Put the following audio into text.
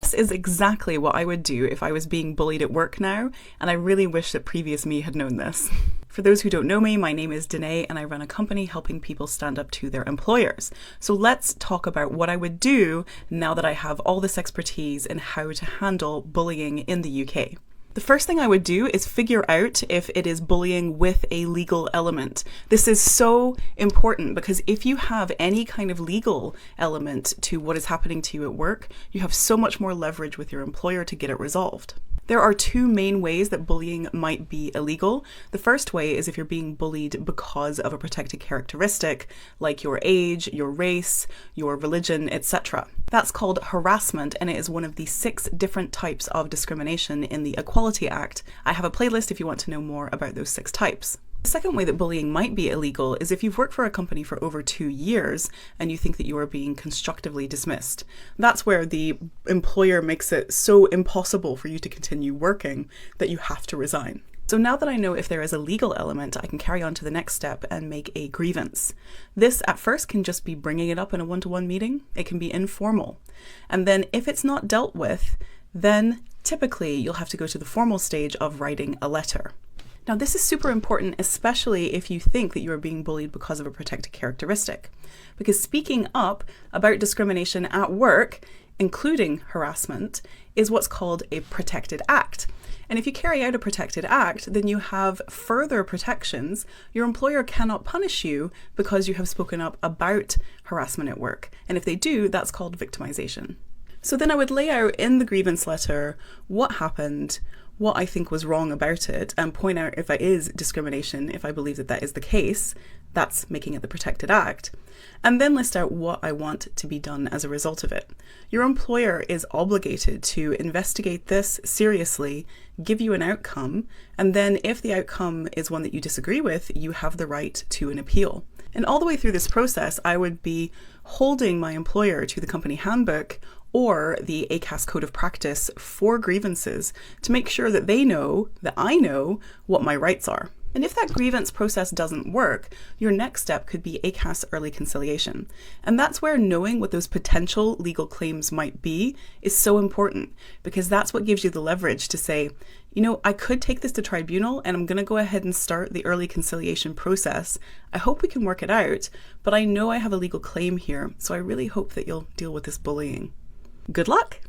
This is exactly what I would do if I was being bullied at work now, and I really wish that previous me had known this. For those who don't know me, my name is Danae and I run a company helping people stand up to their employers. So let's talk about what I would do now that I have all this expertise in how to handle bullying in the UK. The first thing I would do is figure out if it is bullying with a legal element. This is so important because if you have any kind of legal element to what is happening to you at work, you have so much more leverage with your employer to get it resolved. There are two main ways that bullying might be illegal. The first way is if you're being bullied because of a protected characteristic, like your age, your race, your religion, etc. That's called harassment, and it is one of the 6 different types of discrimination in the Equality Act. I have a playlist if you want to know more about those 6 types. The second way that bullying might be illegal is if you've worked for a company for over 2 years and you think that you are being constructively dismissed. That's where the employer makes it so impossible for you to continue working that you have to resign. So now that I know if there is a legal element, I can carry on to the next step and make a grievance. This at first can just be bringing it up in a one-to-one meeting. It can be informal. And then if it's not dealt with, then typically you'll have to go to the formal stage of writing a letter. Now, this is super important, especially if you think that you are being bullied because of a protected characteristic, because speaking up about discrimination at work, including harassment, is what's called a protected act. And if you carry out a protected act, then you have further protections. Your employer cannot punish you because you have spoken up about harassment at work. And if they do, that's called victimization. So then I would lay out in the grievance letter what happened, what I think was wrong about it, and point out if it is discrimination, if I believe that that is the case. That's making it the protected act. And then list out what I want to be done as a result of it. Your employer is obligated to investigate this seriously, give you an outcome, and then if the outcome is one that you disagree with, you have the right to an appeal. And all the way through this process, I would be holding my employer to the company handbook or the ACAS Code of Practice for grievances to make sure that they know, that I know, what my rights are. And if that grievance process doesn't work, your next step could be ACAS early conciliation. And that's where knowing what those potential legal claims might be is so important, because that's what gives you the leverage to say, you know, I could take this to tribunal and I'm going to go ahead and start the early conciliation process. I hope we can work it out, but I know I have a legal claim here, so I really hope that you'll deal with this bullying. Good luck!